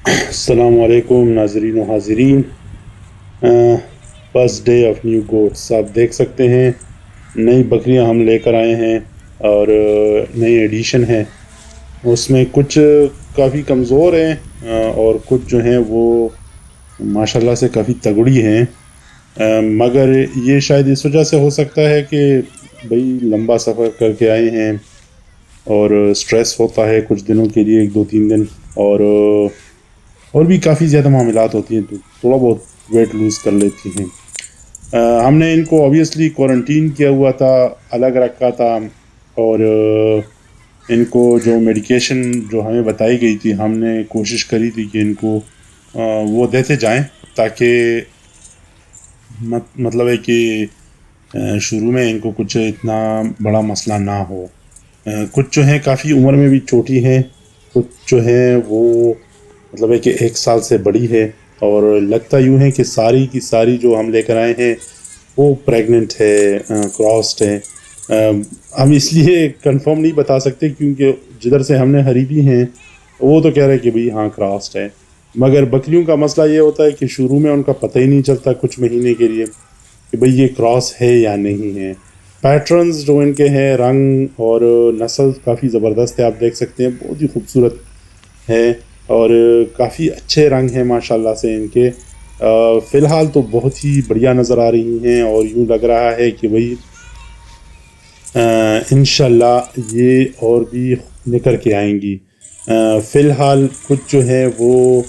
السلام علیکم ناظرین و حاضرین. First day of new goats آپ دیکھ سکتے ہیں. نئی بکریاں ہم لے کر آئے ہیں اور نئی ایڈیشن ہے. اس میں کچھ کافی کمزور ہیں اور کچھ جو ہیں وہ ماشاءاللہ سے کافی تگڑی ہیں. مگر یہ شاید اس وجہ سے ہو سکتا ہے کہ بھئی لمبا سفر کر کے آئے ہیں اور سٹریس ہوتا ہے کچھ دنوں کے لیے، 1 2 3 دن، اور بھی کافی زیادہ معاملات ہوتی ہیں تو تھوڑا بہت ویٹ لوز کر لیتی ہیں. ہم نے ان کو اوبیسلی کوارنٹین کیا ہوا تھا، الگ رکھا تھا، اور ان کو جو میڈیکیشن جو ہمیں بتائی گئی تھی ہم نے کوشش کری تھی کہ ان کو وہ دیتے جائیں تاکہ مطلب ہے کہ شروع میں ان کو کچھ اتنا بڑا مسئلہ نہ ہو. کچھ جو ہیں کافی عمر میں بھی چھوٹی ہیں، کچھ جو ہیں وہ مطلب ہے کہ 1 سال سے بڑی ہے، اور لگتا یوں ہے کہ ساری کی ساری جو ہم لے کر آئے ہیں وہ پریگننٹ ہے، کراسڈ ہے. ہم اس لیے کنفرم نہیں بتا سکتے کیونکہ جدھر سے ہم نے خریدی ہیں وہ تو کہہ رہے کہ بھئی ہاں کراسڈ ہے. مگر بکریوں کا مسئلہ یہ ہوتا ہے کہ شروع میں ان کا پتہ ہی نہیں چلتا کچھ مہینے کے لیے کہ بھئی یہ کراس ہے یا نہیں ہے. پیٹرنز جو ان کے ہیں، رنگ اور نسل کافی زبردست ہے. آپ دیکھ سکتے ہیں بہت ہی خوبصورت ہے اور کافی اچھے رنگ ہیں ماشاءاللہ سے ان کے. فی الحال تو بہت ہی بڑھیا نظر آ رہی ہیں اور یوں لگ رہا ہے کہ بھئی انشاءاللہ یہ اور بھی نکل کے آئیں گی. فی الحال کچھ جو ہے وہ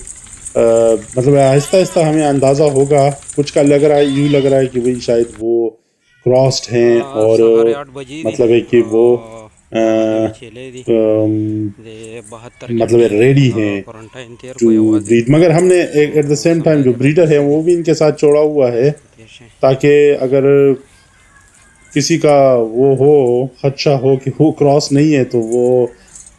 مطلب آہستہ آہستہ ہمیں اندازہ ہوگا. کچھ کا لگ رہا ہے، یوں لگ رہا ہے کہ بھئی شاید وہ کراسڈ ہیں اور سہارے 8 بجے دی مطلب ہے کہ وہ دے چلے دی دے 72 مطلب گھنٹے دی ریڈی ہیں کوارنٹائن تیر ٹو کو آواز دی بریڈ. مگر ہم نے ایٹ دا سیم ٹائم جو بریڈر ہے وہ بھی ان کے ساتھ چھوڑا ہوا ہے تاکہ اگر کسی کا وہ ہو خدشہ ہو کہ وہ کراس نہیں ہے تو وہ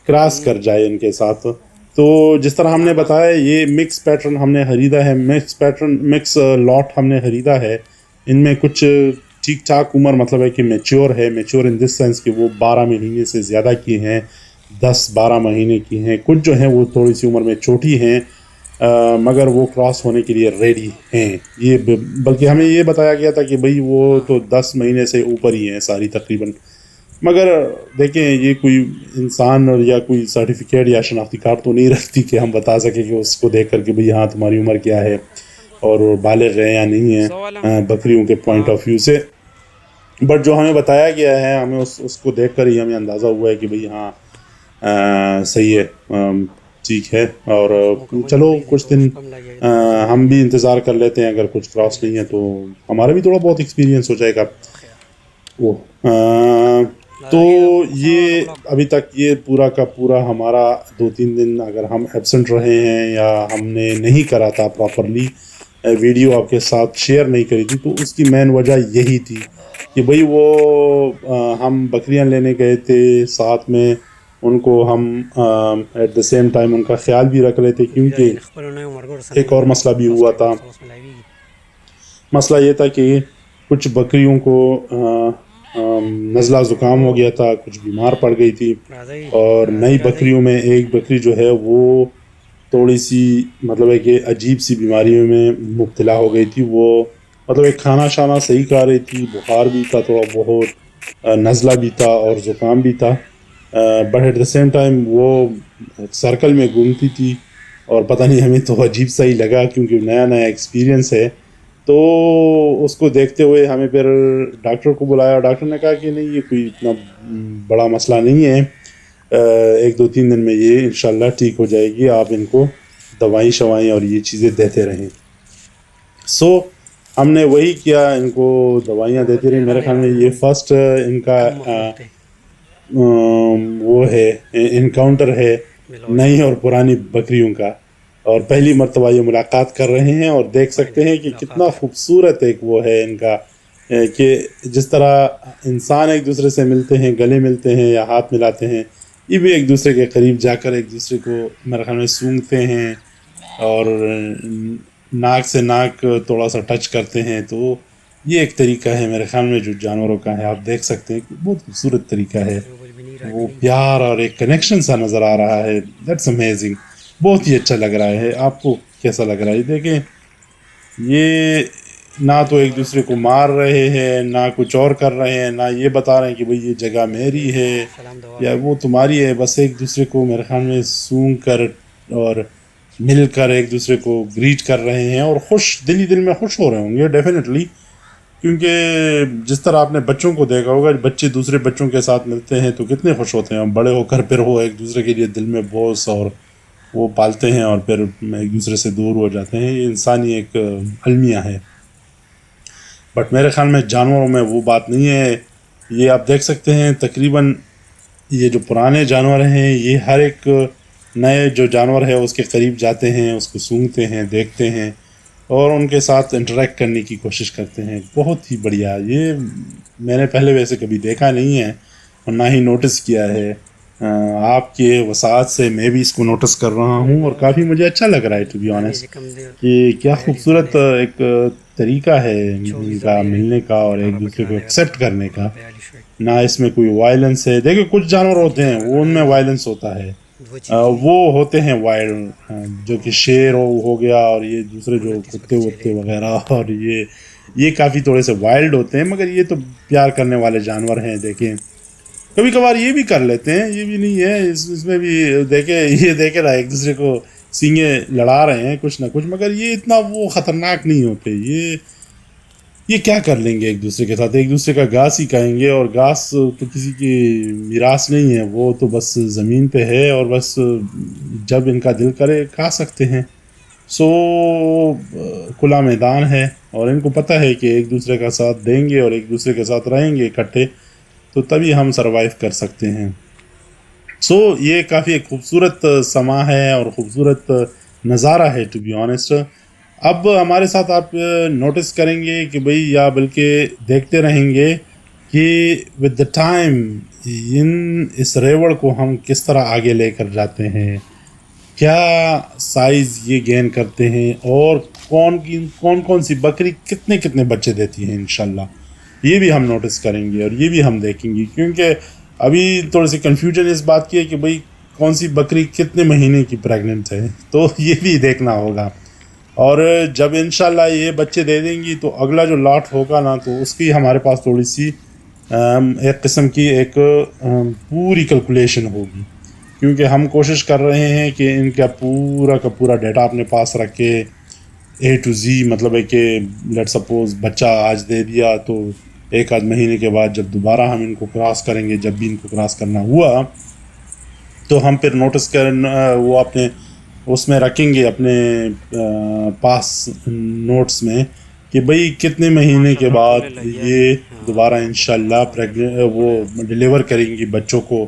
کراس کر جائے ان کے ساتھ. تو جس طرح ہم نے بتایا یہ مکس پیٹرن ہم نے خریدا ہے، مکس لاٹ ہم نے خریدا ہے. ان میں کچھ ٹھیک ٹھاک عمر مطلب ہے کہ میچور ہے، میچور ان دس سینس کہ وہ 12 مہینے سے زیادہ کی ہیں، 10 12 مہینے کی ہیں. کچھ جو ہیں وہ تھوڑی سی عمر میں چھوٹی ہیں مگر وہ کراس ہونے کے لیے ریڈی ہیں. یہ بلکہ ہمیں یہ بتایا گیا تھا کہ بھئی وہ تو 10 مہینے سے اوپر ہی ہیں ساری تقریباً. مگر دیکھیں یہ کوئی انسان یا کوئی سرٹیفکیٹ یا شناختی کارڈ تو نہیں رکھتی کہ ہم بتا سکیں کہ اس کو دیکھ کر کہ بھئی ہاں تمہاری عمر کیا ہے اور وہ بالغ ہے یا نہیں ہے بکریوں کے پوائنٹ آف ویو سے. بٹ جو ہمیں بتایا گیا ہے ہمیں اس کو دیکھ کر ہی ہمیں اندازہ ہوا ہے کہ بھئی ہاں صحیح ہے، ٹھیک ہے. اور چلو کچھ دن ہم بھی انتظار کر لیتے ہیں، اگر کچھ کراس نہیں ہے تو ہمارا بھی تھوڑا بہت ایکسپیرینس ہو جائے گا. وہ تو یہ ابھی تک یہ پورا کا پورا ہمارا 2 3 دن اگر ہم ایبسنٹ رہے ہیں یا ہم نے نہیں کرا تھا پراپرلی ویڈیو آپ کے ساتھ شیئر نہیں کری تھی تو اس کی مین وجہ یہی تھی کہ بھئی وہ ہم بکریاں لینے گئے تھے، ساتھ میں ان کو ہم ایٹ دا سیم ٹائم ان کا خیال بھی رکھ رہے تھے کیونکہ ایک اور مسئلہ بھی ہوا تھا. مسئلہ یہ تھا کہ کچھ بکریوں کو نزلہ زکام ہو گیا تھا، کچھ بیمار پڑ گئی تھی، اور نئی بکریوں میں ایک بکری جو ہے وہ تھوڑی سی مطلب ہے کہ عجیب سی بیماریوں میں مبتلا ہو گئی تھی. وہ مطلب ایک کھانا شانا صحیح کھا رہی تھی، بخار بھی تھا تھوڑا بہت، نزلہ بھی تھا اور زکام بھی تھا، but at the same time وہ سرکل میں گھومتی تھی اور پتہ نہیں ہمیں تو عجیب سا ہی لگا کیونکہ نیا نیا ایکسپیرینس ہے. تو اس کو دیکھتے ہوئے ہمیں پھر ڈاکٹر کو بلایا. ڈاکٹر نے کہا کہ نہیں یہ کوئی اتنا بڑا مسئلہ نہیں ہے، 1 2 3 دن میں یہ انشاءاللہ ٹھیک ہو جائے گی، آپ ان کو دوائیں شوائیں اور یہ چیزیں دیتے رہیں. ہم نے وہی کیا، ان کو دوائیاں دیتے رہے. میرے خیال میں یہ فرسٹ ان کا وہ ہے انکاؤنٹر ہے نئی اور پرانی بکریوں کا، اور پہلی مرتبہ یہ ملاقات کر رہے ہیں. اور دیکھ سکتے ہیں کہ کتنا خوبصورت ایک وہ ہے ان کا کہ جس طرح انسان ایک دوسرے سے ملتے ہیں، گلے ملتے ہیں یا ہاتھ ملاتے ہیں، یہ بھی ایک دوسرے کے قریب جا کر ایک دوسرے کو میرے خیال میں سونگھتے ہیں اور ناک سے ناک تھوڑا سا ٹچ کرتے ہیں. تو یہ ایک طریقہ ہے میرے خیال میں جو جانوروں کا ہے. آپ دیکھ سکتے ہیں کہ بہت خوبصورت طریقہ ہے، وہ پیار اور ایک کنیکشن سا نظر آ رہا ہے. That's amazing. بہت ہی اچھا لگ رہا ہے. آپ کو کیسا لگ رہا ہے؟ دیکھیں یہ نہ تو ایک دوسرے کو مار رہے ہیں، نہ کچھ اور کر رہے ہیں، نہ یہ بتا رہے ہیں کہ بھئی یہ جگہ میری ہے سلام دعا یا وہ تمہاری ہے. بس ایک دوسرے کو میرے خیال میں سونگ کر اور مل کر ایک دوسرے کو گریٹ کر رہے ہیں، اور خوش دل میں خوش ہو رہے ہوں گے ڈیفینیٹلی. کیونکہ جس طرح آپ نے بچوں کو دیکھا ہوگا، بچے دوسرے بچوں کے ساتھ ملتے ہیں تو کتنے خوش ہوتے ہیں. بڑے ہو کر پھر وہ ایک دوسرے کے لیے دل میں بوس اور وہ پالتے ہیں اور پھر ایک دوسرے سے دور ہو جاتے ہیں. یہ انسانی ایک المیہ ہے. بٹ میرے خیال میں جانوروں میں وہ بات نہیں ہے. یہ آپ دیکھ سکتے ہیں تقریباً یہ جو پرانے جانور ہیں، یہ ہر ایک نئے جو جانور ہے اس کے قریب جاتے ہیں، اس کو سونگھتے ہیں، دیکھتے ہیں اور ان کے ساتھ انٹریکٹ کرنے کی کوشش کرتے ہیں. بہت ہی بڑھیا. یہ میں نے پہلے ویسے کبھی دیکھا نہیں ہے اور نہ ہی نوٹس کیا ہے. آپ کے وسعت سے میں بھی اس کو نوٹس کر رہا ہوں اور کافی مجھے اچھا لگ رہا ہے ٹو بی آنیسٹ کہ کیا خوبصورت ایک طریقہ ہے ان کا ملنے کا اور ایک دوسرے کو ایکسیپٹ کرنے کا. نہ اس میں کوئی وائلنس ہے. دیکھیں کچھ جانور ہوتے ہیں وہ ان میں وائلنس ہوتا ہے، وہ ہوتے ہیں وائلڈ، جو کہ شیر ہو گیا اور یہ دوسرے جو کتے وتے وغیرہ، اور یہ کافی تھوڑے سے وائلڈ ہوتے ہیں. مگر یہ تو پیار کرنے والے جانور ہیں. دیکھیں کبھی کبھار یہ بھی کر لیتے ہیں، یہ بھی نہیں ہے. اس میں بھی دیکھیں یہ دیکھے رہا ایک دوسرے کو سینگیں لڑا رہے ہیں کچھ نہ کچھ، مگر یہ اتنا وہ خطرناک نہیں ہوتے. یہ کیا کر لیں گے ایک دوسرے کے ساتھ؟ ایک دوسرے کا گھاس ہی کھائیں گے، اور گھاس تو کسی کی میراث نہیں ہے، وہ تو بس زمین پہ ہے اور بس جب ان کا دل کرے کھا سکتے ہیں. سو کھلا میدان ہے اور ان کو پتہ ہے کہ ایک دوسرے کا ساتھ دیں گے اور ایک دوسرے کے ساتھ رہیں گے اکٹھے تو تبھی ہم سروائیو کر سکتے ہیں. سو یہ کافی ایک خوبصورت سما ہے اور خوبصورت نظارہ ہے ٹو بی آنیسٹ. اب ہمارے ساتھ آپ نوٹس کریں گے کہ بھئی، یا بلکہ دیکھتے رہیں گے کہ ود دا ٹائم اس ریوڑ کو ہم کس طرح آگے لے کر جاتے ہیں، کیا سائز یہ گین کرتے ہیں، اور کون سی بکری کتنے بچے دیتی ہیں انشاءاللہ. یہ بھی ہم نوٹس کریں گے اور یہ بھی ہم دیکھیں گے، کیونکہ ابھی تھوڑی سی کنفیوژن اس بات کی ہے کہ بھئی کون سی بکری کتنے مہینے کی پریگننٹ ہے، تو یہ بھی دیکھنا ہوگا. اور جب انشاءاللہ یہ بچے دے دیں گی تو اگلا جو لاٹ ہوگا نا، تو اس کی ہمارے پاس تھوڑی سی ایک قسم کی ایک پوری کیلکولیشن ہوگی، کیونکہ ہم کوشش کر رہے ہیں کہ ان کا پورا ڈیٹا اپنے پاس رکھ کے A to Z، مطلب ہے کہ لیٹ سپوز بچہ آج دے دیا تو ایک آدھ مہینے کے بعد جب دوبارہ ہم ان کو کراس کریں گے، جب بھی ان کو کراس کرنا ہوا تو ہم پھر نوٹس وہ اپنے اس میں رکھیں گے اپنے پاس نوٹس میں کہ بھئی کتنے مہینے کے بعد یہ دوبارہ انشاءاللہ وہ ڈیلیور کریں گی بچوں کو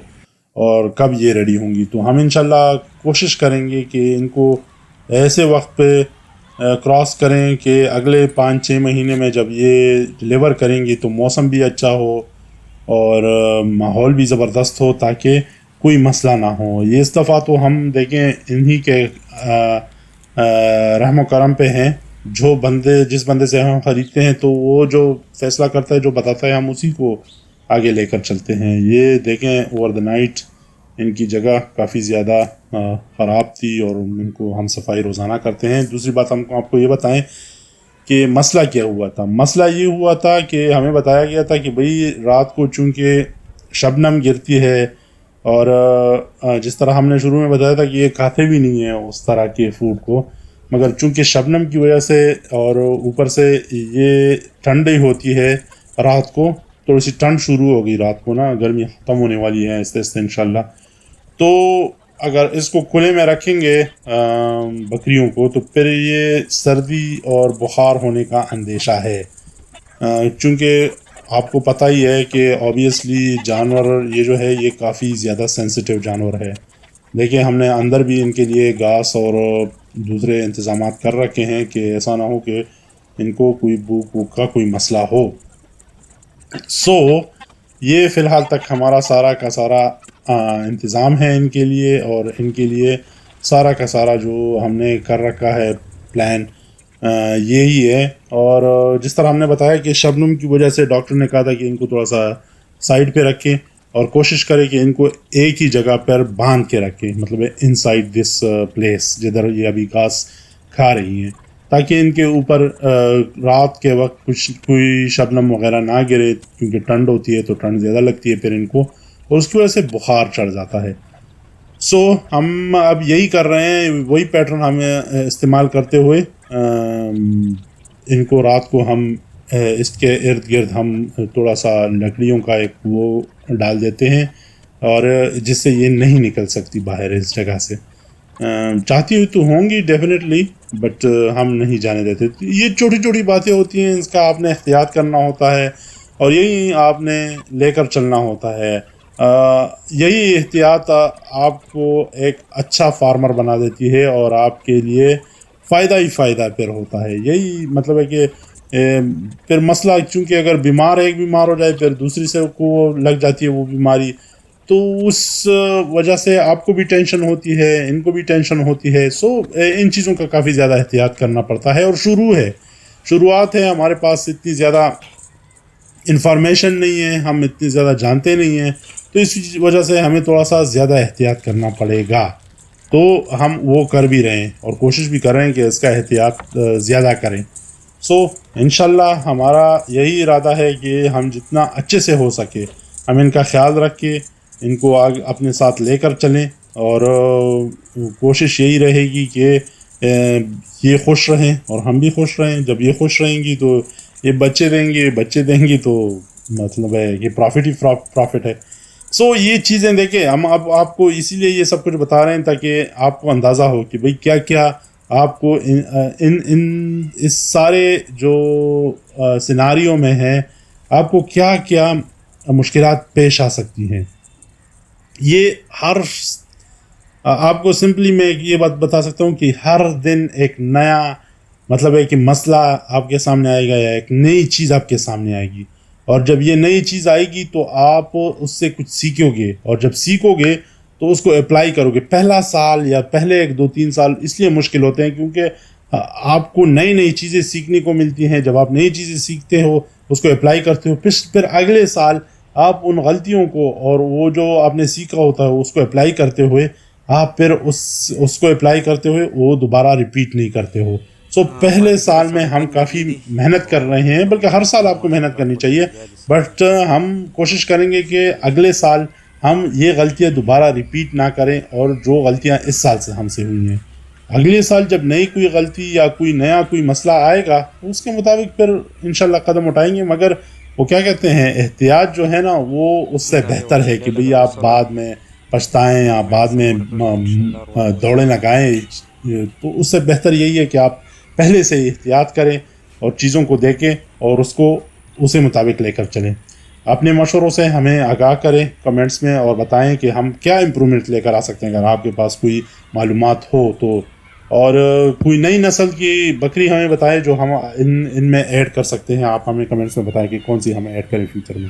اور کب یہ ریڈی ہوں گی. تو ہم انشاءاللہ کوشش کریں گے کہ ان کو ایسے وقت پہ کراس کریں کہ اگلے 5-6 مہینے میں جب یہ ڈیلیور کریں گی تو موسم بھی اچھا ہو اور ماحول بھی زبردست ہو، تاکہ کوئی مسئلہ نہ ہو. یہ اس دفعہ تو ہم دیکھیں انہی کے رحم و کرم پہ ہیں. جس بندے سے ہم خریدتے ہیں تو وہ جو فیصلہ کرتا ہے، جو بتاتا ہے، ہم اسی کو آگے لے کر چلتے ہیں. یہ دیکھیں اوور دا نائٹ ان کی جگہ کافی زیادہ خراب تھی اور ان کو ہم صفائی روزانہ کرتے ہیں. دوسری بات ہم آپ کو یہ بتائیں کہ مسئلہ کیا ہوا تھا. مسئلہ یہ ہوا تھا کہ ہمیں بتایا گیا تھا کہ بھئی رات کو چونکہ شبنم گرتی ہے، اور جس طرح ہم نے شروع میں بتایا تھا کہ یہ کھاتے بھی نہیں ہیں اس طرح کے فوڈ کو، مگر چونکہ شبنم کی وجہ سے اور اوپر سے یہ ٹھنڈی ہوتی ہے رات کو، تھوڑی سی ٹھنڈ شروع ہوگی رات کو نا، گرمی ختم ہونے والی ہے آہستہ انشاءاللہ. تو اگر اس کو کھلے میں رکھیں گے بکریوں کو تو پھر یہ سردی اور بخار ہونے کا اندیشہ ہے. چونکہ آپ کو پتہ ہی ہے کہ آبویسلی جانور یہ جو ہے یہ کافی زیادہ سینسیٹیو جانور ہے. دیکھیں ہم نے اندر بھی ان کے لیے گھاس اور دوسرے انتظامات کر رکھے ہیں کہ ایسا نہ ہو کہ ان کو کوئی بھوک کا کوئی مسئلہ ہو. سو یہ فی الحال تک ہمارا سارا کا سارا انتظام ہے ان کے لیے، اور ان کے لیے سارا کا سارا جو ہم نے کر رکھا ہے پلان یہی ہے. اور جس طرح ہم نے بتایا کہ شبنم کی وجہ سے ڈاکٹر نے کہا تھا کہ ان کو تھوڑا سا سائڈ پہ رکھیں، اور کوشش کرے کہ ان کو ایک ہی جگہ پر باندھ کے رکھے، مطلب ان سائڈ دس پلیس جدھر یہ ابھی گھاس کھا رہی ہیں، تاکہ ان کے اوپر رات کے وقت کوئی شبنم وغیرہ نہ گرے، کیونکہ ٹھنڈ ہوتی ہے تو ٹھنڈ زیادہ لگتی ہے پھر ان کو، اور اس کی وجہ سے بخار چڑھ جاتا ہے۔ ہم اب یہی کر رہے ہیں، وہی پیٹرن ہمیں استعمال کرتے ہوئے ان کو رات کو ہم اس کے ارد گرد ہم تھوڑا سا لکڑیوں کا ایک وہ ڈال دیتے ہیں، اور جس سے یہ نہیں نکل سکتی باہر اس جگہ سے۔ چاہتی ہوئی تو ہوں گی ڈیفینیٹلی، بٹ ہم نہیں جانے دیتے۔ یہ چھوٹی چھوٹی باتیں ہوتی ہیں، اس کا آپ نے احتیاط کرنا ہوتا ہے، اور یہی آپ نے لے کر چلنا ہوتا ہے۔ یہی احتیاط آپ کو ایک اچھا فارمر بنا دیتی ہے، اور آپ کے لیے فائدہ ہی فائدہ پھر ہوتا ہے۔ یہی مطلب ہے کہ پھر مسئلہ، چونکہ اگر ایک بیمار ہو جائے پھر دوسری سے کو لگ جاتی ہے وہ بیماری، تو اس وجہ سے آپ کو بھی ٹینشن ہوتی ہے، ان کو بھی ٹینشن ہوتی ہے۔ ان چیزوں کا کافی زیادہ احتیاط کرنا پڑتا ہے، اور شروعات ہے، ہمارے پاس اتنی زیادہ انفارمیشن نہیں ہے، ہم اتنی زیادہ جانتے نہیں ہیں، تو اس وجہ سے ہمیں تھوڑا سا زیادہ احتیاط کرنا پڑے گا۔ تو ہم وہ کر بھی رہے ہیں، اور کوشش بھی کر رہے ہیں کہ اس کا احتیاط زیادہ کریں۔ انشاءاللہ ہمارا یہی ارادہ ہے کہ ہم جتنا اچھے سے ہو سکے ہم ان کا خیال رکھ کے ان کو اپنے ساتھ لے کر چلیں، اور کوشش یہی رہے گی کہ یہ خوش رہیں اور ہم بھی خوش رہیں۔ جب یہ خوش رہیں گی تو یہ بچے دیں گی تو مطلب ہے کہ پروفٹ ہی پروفٹ ہے۔ یہ چیزیں دیکھیں، ہم اب آپ کو اسی لیے یہ سب کچھ بتا رہے ہیں تاکہ آپ کو اندازہ ہو کہ بھئی کیا کیا آپ کو اس سارے جو سیناریو میں ہے آپ کو کیا کیا مشکلات پیش آ سکتی ہیں۔ یہ آپ کو سمپلی میں یہ بات بتا سکتا ہوں کہ ہر دن ایک نیا مطلب ہے کہ مسئلہ آپ کے سامنے آئے گا، یا ایک نئی چیز آپ کے سامنے آئے گی، اور جب یہ نئی چیز آئے گی تو آپ اس سے کچھ سیکھو گے، اور جب سیکھو گے تو اس کو اپلائی کرو گے۔ پہلا سال یا پہلے 1-2-3 سال اس لیے مشکل ہوتے ہیں کیونکہ آپ کو نئی چیزیں سیکھنے کو ملتی ہیں۔ جب آپ نئی چیزیں سیکھتے ہو، اس کو اپلائی کرتے ہو، پھر اگلے سال آپ ان غلطیوں کو اور وہ جو آپ نے سیکھا ہوتا ہے اس کو اپلائی کرتے ہوئے آپ پھر اس کو اپلائی کرتے ہوئے وہ دوبارہ ریپیٹ نہیں کرتے ہو۔ پہلے سال میں ہم کافی محنت کر رہے ہیں، بلکہ ہر سال آپ کو محنت کرنی چاہیے، بٹ ہم کوشش کریں گے کہ اگلے سال ہم یہ غلطیاں دوبارہ ریپیٹ نہ کریں، اور جو غلطیاں اس سال سے ہم سے ہوئی ہیں اگلے سال جب نئی کوئی غلطی یا کوئی مسئلہ آئے گا اس کے مطابق پھر انشاءاللہ قدم اٹھائیں گے۔ مگر وہ کیا کہتے ہیں، احتیاط جو ہے نا وہ اس سے بہتر ہے کہ بھئی آپ بعد میں پچھتائیں یا بعد میں دوڑیں لگائیں، تو اس سے بہتر یہی ہے کہ آپ پہلے سے احتیاط کریں اور چیزوں کو دیکھیں اور اسی مطابق لے کر چلیں۔ اپنے مشوروں سے ہمیں آگاہ کریں کمنٹس میں، اور بتائیں کہ ہم کیا امپرومنٹ لے کر آ سکتے ہیں اگر آپ کے پاس کوئی معلومات ہو تو، اور کوئی نئی نسل کی بکری ہمیں بتائیں جو ہم ان میں ایڈ کر سکتے ہیں۔ آپ ہمیں کمنٹس میں بتائیں کہ کون سی ہمیں ایڈ کریں فیوچر میں۔